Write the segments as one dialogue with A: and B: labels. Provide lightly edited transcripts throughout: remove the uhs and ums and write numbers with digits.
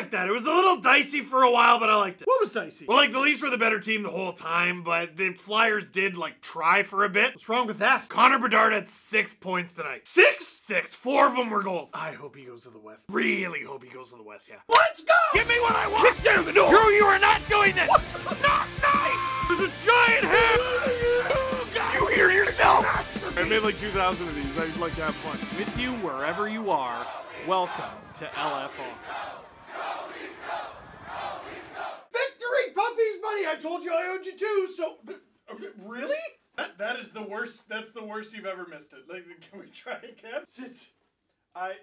A: like that. It was a little dicey for a while, but I liked it. What was dicey? Well, like, the Leafs were the better team the whole time, but the Flyers did, like, try for a bit. What's wrong with that? Connor Bedard had 6 points tonight. 6? 6. 4 of them were goals. I hope he goes to the West. Really hope he goes to the West, yeah. Let's go! Give me what I want! Kick down the door! Drew, you are not doing this! What? Not nice! There's a giant head! You hear yourself? I made like 2,000 of these. I'd like to have fun. With you wherever you are, welcome to LFR. Victory Puppies, buddy! I told you I owed you 2, so... Really? That is the worst. That's the worst you've ever missed it. Like, can we try again? Sit.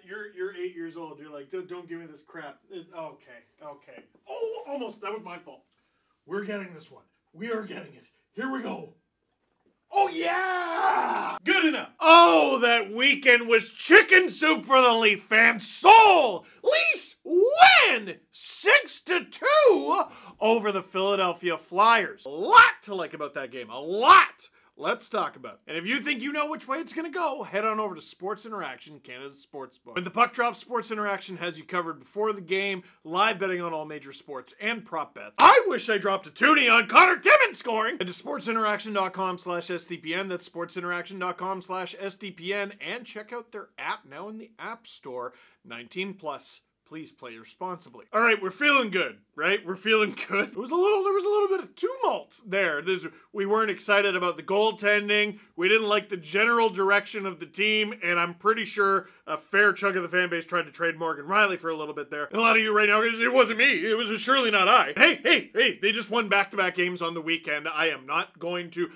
A: You're 8 years old. You're like, don't give me this crap. Okay. Oh, almost. That was my fault. We're getting this one. We are getting it. Here we go. Oh, yeah! Good enough. Oh, that weekend was chicken soup for the Leaf fans. Soul! Leafs win 6-2 over the Philadelphia Flyers. A lot to like about that game. A lot. Let's talk about it. And if you think you know which way it's going to go, head on over to Sports Interaction, Canada's sportsbook. With the Puck Drop, Sports Interaction has you covered before the game, live betting on all major sports, and prop bets. I wish I dropped a toonie on Connor Timmins scoring. Head to sportsinteraction.com/SDPN. That's sportsinteraction.com/SDPN. And check out their app now in the App Store. 19+. Please play responsibly. All right, we're feeling good, right? We're feeling good. There was a little bit of tumult there. We weren't excited about the goaltending. We didn't like the general direction of the team, and I'm pretty sure a fair chunk of the fan base tried to trade Morgan Riley for a little bit there. And a lot of you right now, it wasn't me. It was surely not I. Hey, they just won back-to-back games on the weekend. I'm not going to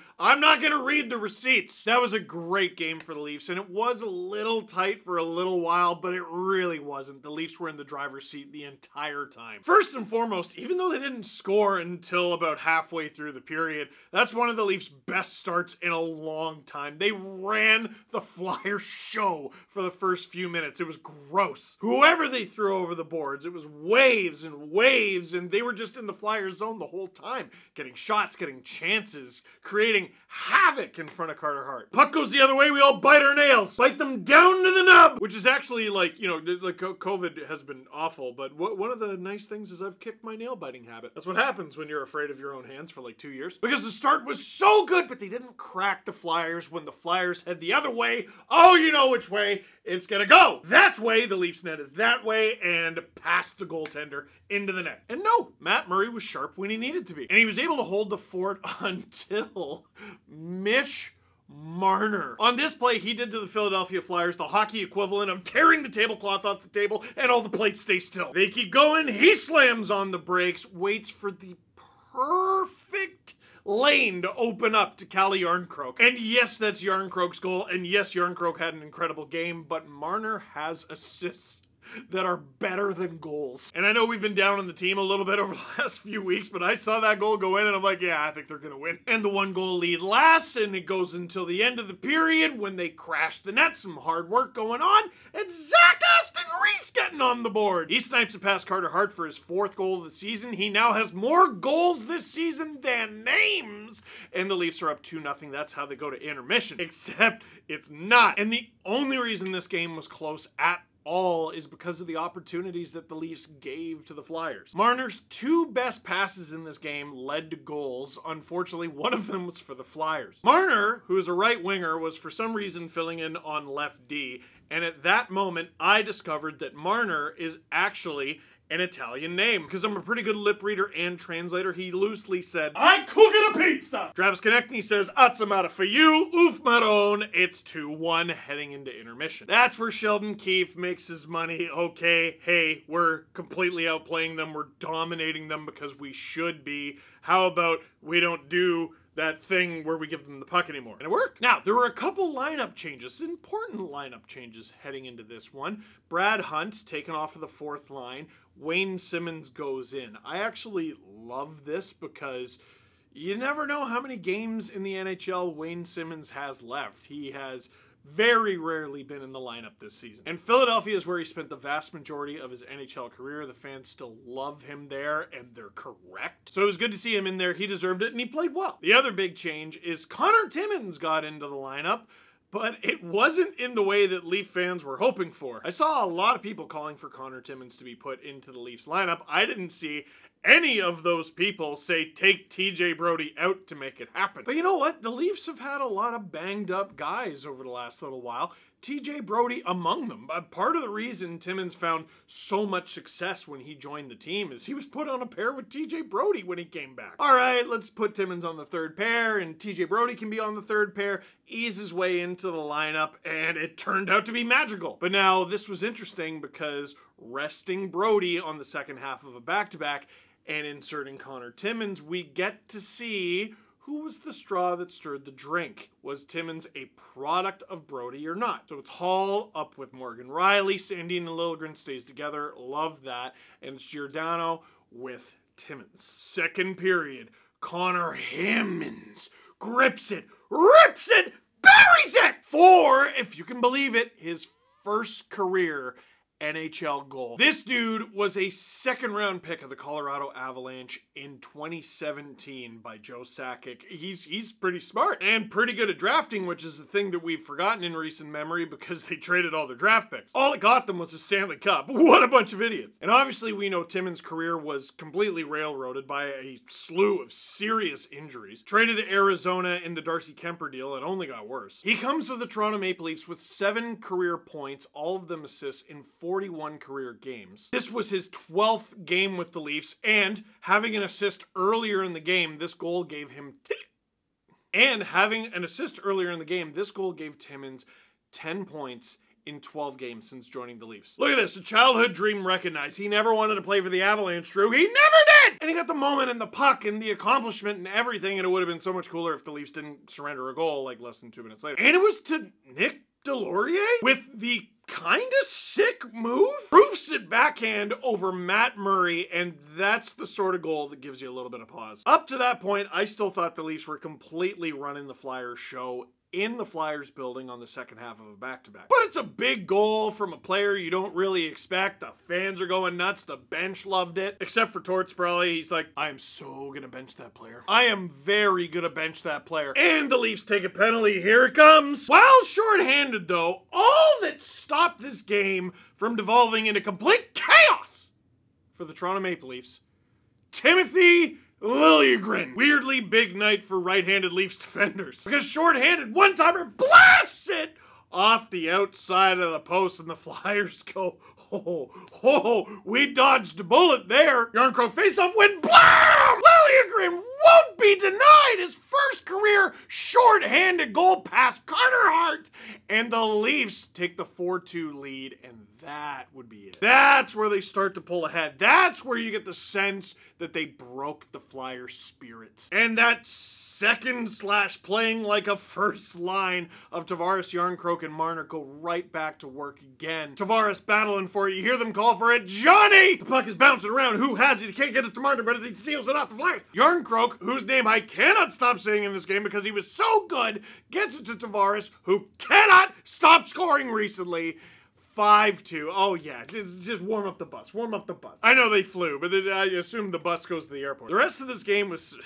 A: read the receipts. That was a great game for the Leafs, and it was a little tight for a little while, but it really wasn't. The Leafs were in the driver's seat the entire time. First and foremost, even though they didn't score until about halfway through the period, that's one of the Leafs' best starts in a long time. They ran the Flyers show for the first few minutes. It was gross. Whoever they threw over the boards, it was waves and waves, and they were just in the Flyers zone the whole time, getting shots, getting chances, creating havoc in front of Carter Hart. Puck goes the other way, we all bite our nails, bite them down to the nub, which is actually like, you know, like COVID has been awful, but one of the nice things is I've kicked my nail biting habit. That's what happens when you're afraid of your own hands for like 2 years. Because the start was so good, but they didn't crack the Flyers when the Flyers head the other way. Oh, you know which way it's gonna go. That way, the Leafs net is that way, and past the goaltender into the net. And no, Matt Murray was sharp when he needed to be. And he was able to hold the fort until Mitch Marner. On this play, he did to the Philadelphia Flyers the hockey equivalent of tearing the tablecloth off the table and all the plates stay still. They keep going, he slams on the brakes, waits for the perfect lane to open up to Calle Järnkrok. And yes, that's Järnkrok's goal, and yes, Järnkrok had an incredible game, but Marner has assists that are better than goals. And I know we've been down on the team a little bit over the last few weeks, but I saw that goal go in and I'm like, yeah, I think they're gonna win. And the 1-goal lead lasts, and it goes until the end of the period when they crash the net. Some hard work going on, and Zach Aston Reese getting on the board. He snipes it past Carter Hart for his 4th goal of the season. He now has more goals this season than names, and the Leafs are up 2-0. That's how they go to intermission, except it's not. And the only reason this game was close at all is because of the opportunities that the Leafs gave to the Flyers. Marner's 2 best passes in this game led to goals. Unfortunately, one of them was for the Flyers. Marner, who is a right winger, was for some reason filling in on left D, and at that moment, I discovered that Marner is actually an Italian name. Because I'm a pretty good lip reader and translator, he loosely said, "I cooking a pizza!" Travis Konechny says, "Atzamata for you, oof maroon." It's 2-1 heading into intermission. That's where Sheldon Keefe makes his money. Okay, hey, we're completely outplaying them. We're dominating them because we should be. How about we don't do that thing where we give them the puck anymore? And it worked. Now, there were a couple lineup changes, important lineup changes heading into this one. Brad Hunt taken off of the 4th line. Wayne Simmonds goes in. I actually love this because you never know how many games in the NHL Wayne Simmonds has left. He has very rarely been in the lineup this season. And Philadelphia is where he spent the vast majority of his NHL career. The fans still love him there, and they're correct. So it was good to see him in there. He deserved it, and he played well. The other big change is Connor Timmins got into the lineup, but it wasn't in the way that Leaf fans were hoping for. I saw a lot of people calling for Connor Timmins to be put into the Leafs lineup. I didn't see any of those people say take TJ Brodie out to make it happen. But you know what? The Leafs have had a lot of banged up guys over the last little while. TJ Brodie among them. Part of the reason Timmins found so much success when he joined the team is he was put on a pair with TJ Brodie when he came back. All right, let's put Timmins on the third pair and TJ Brodie can be on the third pair, ease his way into the lineup, and it turned out to be magical. But now this was interesting because resting Brodie on the second half of a back-to-back and inserting Connor Timmins, we get to see who was the straw that stirred the drink. Was Timmins a product of Brodie or not? So it's Hall up with Morgan Riley. Sandin and Liljegren stays together. Love that. And it's Giordano with Timmins. Second period. Connor HIMMINS grips it, rips it, buries it for, if you can believe it, his first career NHL goal. This dude was a second-round pick of the Colorado Avalanche in 2017 by Joe Sakic. He's pretty smart and pretty good at drafting, which is the thing that we've forgotten in recent memory because they traded all their draft picks. All it got them was a Stanley Cup. What a bunch of idiots. And obviously we know Timmins' career was completely railroaded by a slew of serious injuries. Traded to Arizona in the Darcy Kemper deal, it only got worse. He comes to the Toronto Maple Leafs with 7 career points, all of them assists in 41 career games. This was his 12th game with the Leafs, and having an assist earlier in the game, this goal gave him this goal gave Timmins 10 points in 12 games since joining the Leafs. Look at this, a childhood dream recognized. He never wanted to play for the Avalanche, Drew. He never did! And he got the moment and the puck and the accomplishment and everything, and it would have been so much cooler if the Leafs didn't surrender a goal like less than 2 minutes later. And it was to Nick Delorier with the kinda sick move. Proofs it backhand over Matt Murray, and that's the sort of goal that gives you a little bit of pause. Up to that point, I still thought the Leafs were completely running the Flyers show in the Flyers building on the second half of a back-to-back. But it's a big goal from a player you don't really expect. The fans are going nuts. The bench loved it. Except for Torts probably. He's like, I am so gonna bench that player. I am very gonna bench that player. And the Leafs take a penalty. Here it comes. While shorthanded though, all that stopped this game from devolving into complete chaos for the Toronto Maple Leafs, Timothy Liljegren. Weirdly big night for right-handed Leafs defenders. Because short-handed one-timer blasts it off the outside of the post and the Flyers go, we dodged a bullet there. Yarncrow face-off win, blam! Liljegren won't be denied his first career short-handed goal past Carter Hart. And the Leafs take the 4-2 lead, and that would be it. That's where they start to pull ahead. That's where you get the sense that they broke the Flyers' spirit. And that second slash playing like a first line of Tavares, Yarncroke, and Marner go right back to work again. Tavares battling for it. You hear them call for it. Johnny! The puck is bouncing around. Who has it? He can't get it to Marner, but he seals it off the Flyers. Yarncroke, whose name I cannot stop saying in this game because he was so good, gets it to Tavares, who cannot stop scoring recently. 5-2. Oh yeah, just warm up the bus. Warm up the bus. I know they flew, but I assume the bus goes to the airport. The rest of this game was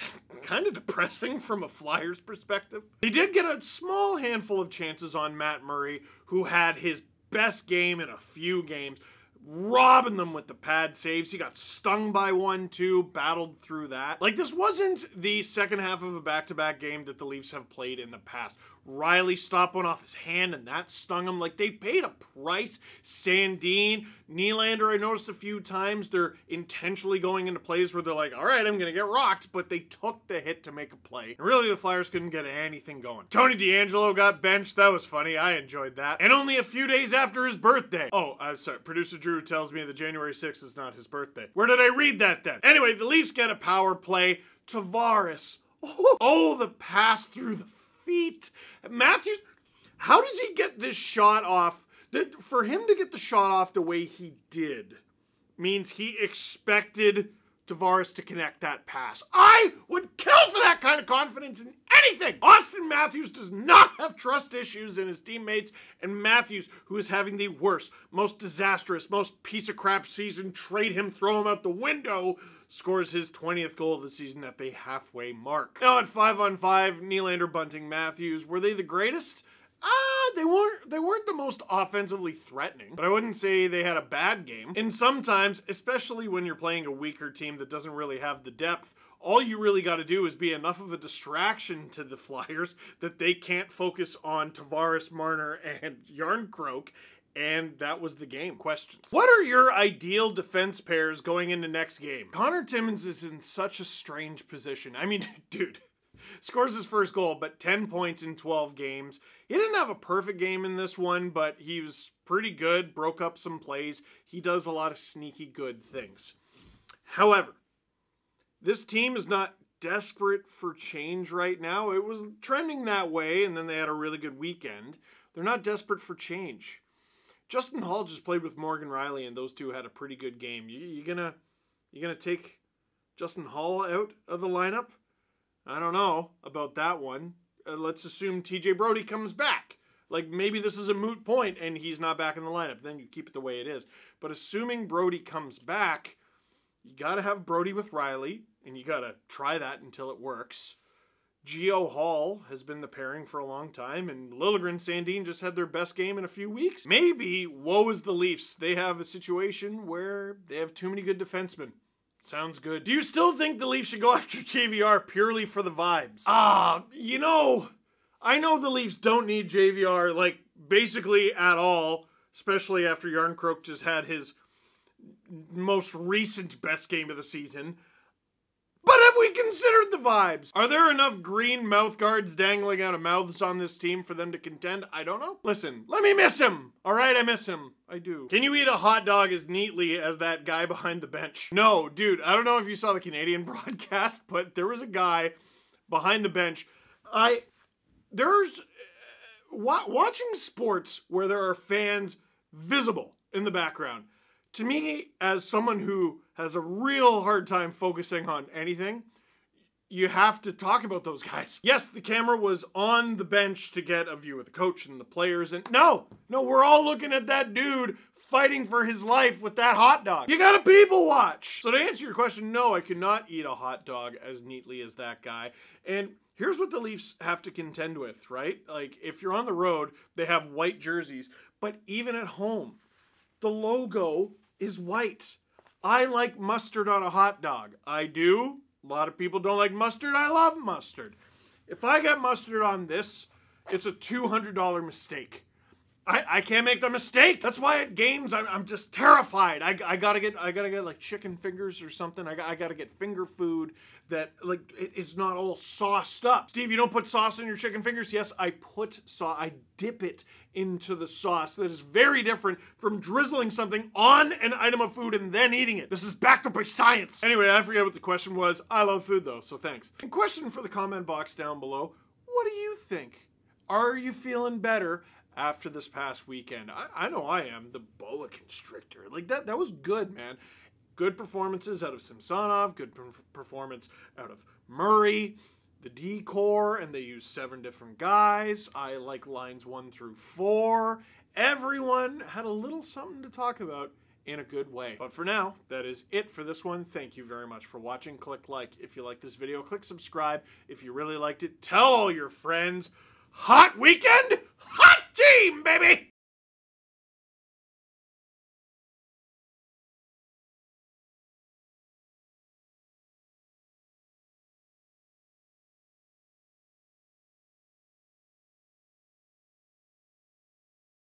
A: kind of depressing from a Flyers perspective. They did get a small handful of chances on Matt Murray, who had his best game in a few games, robbing them with the pad saves. He got stung by one too, battled through that. Like, this wasn't the second half of a back-to-back game that the Leafs have played in the past. Riley stopped one off his hand and that stung him. Like, they paid a price. Sandin, Nylander, I noticed a few times they're intentionally going into plays where they're like, all right, I'm gonna get rocked, but they took the hit to make a play. And really, the Flyers couldn't get anything going. Tony DeAngelo got benched. That was funny. I enjoyed that. And only a few days after his birthday. Oh, I'm sorry. Producer Drew tells me that January 6th is not his birthday. Where did I read that then? Anyway, the Leafs get a power play. Tavares. Oh, the pass through the feet. Matthews, how does he get this shot off? For him to get the shot off the way he did means he expected Tavares to connect that pass. I would kill for that kind of confidence in anything. Austin Matthews does not have trust issues in his teammates, and Matthews, who is having the worst, most disastrous, most piece of crap season, trade him, throw him out the window, scores his 20th goal of the season at the halfway mark. Now at 5-on-5, Nylander, Bunting, Matthews, were they the greatest? They weren't the most offensively threatening, but I wouldn't say they had a bad game. And sometimes, especially when you're playing a weaker team that doesn't really have the depth, all you really got to do is be enough of a distraction to the Flyers that they can't focus on Tavares, Marner, and Yarncroke, and that was the game. Questions. What are your ideal defense pairs going into next game? Connor Timmins is in such a strange position. I mean, dude, scores his first goal, but 10 points in 12 games. He didn't have a perfect game in this one, but he was pretty good, broke up some plays. He does a lot of sneaky good things. However, this team is not desperate for change right now. It was trending that way, and then they had a really good weekend. They're not desperate for change. Justin Hall just played with Morgan Riley, and those two had a pretty good game. You gonna take Justin Hall out of the lineup? I don't know about that one. Let's assume TJ Brody comes back. Like, maybe this is a moot point and he's not back in the lineup. Then you keep it the way it is. But assuming Brody comes back, you got to have Brody with Riley, and you got to try that until it works. Geo Hall has been the pairing for a long time, and Liljegren Sandin just had their best game in a few weeks. Maybe, woe is the Leafs. They have a situation where they have too many good defensemen. Sounds good. Do you still think the Leafs should go after JVR purely for the vibes? You know, I know the Leafs don't need JVR, like, basically at all, especially after Yarncroke just had his most recent best game of the season. But have we considered the vibes? Are there enough green mouth guards dangling out of mouths on this team for them to contend? I don't know. Listen, let me miss him. All right, I miss him. I do. Can you eat a hot dog as neatly as that guy behind the bench? No, dude, I don't know if you saw the Canadian broadcast, but there was a guy behind the bench. Watching sports where there are fans visible in the background, to me, as someone who has a real hard time focusing on anything, you have to talk about those guys. Yes, the camera was on the bench to get a view of the coach and the players, and no, we're all looking at that dude fighting for his life with that hot dog. You gotta people watch. So to answer your question, no, I cannot eat a hot dog as neatly as that guy. And here's what the Leafs have to contend with, right? Like, if you're on the road, they have white jerseys, but even at home, the logo is white. I like mustard on a hot dog. I do. A lot of people don't like mustard. I love mustard. If I get mustard on this, it's a $200 mistake. I can't make the mistake. That's why at games I'm just terrified. I gotta get like chicken fingers or something. I gotta get finger food that, like, it's not all sauced up. Steve, you don't put sauce in your chicken fingers? Yes, I put sauce. I dip it into the sauce. That is very different from drizzling something on an item of food and then eating it. This is backed up by science. Anyway, I forget what the question was. I love food though, so thanks. And question for the comment box down below. What do you think? Are you feeling better after this past weekend? I know I am. The boa constrictor. Like, that was good, man. Good performances out of Samsonov. Good performance out of Murray. The D-core, and they used 7 different guys. I like lines 1 through 4. Everyone had a little something to talk about in a good way. But for now, that is it for this one. Thank you very much for watching. Click like if you like this video. Click subscribe if you really liked it. Tell all your friends. Hot weekend, hot team, baby!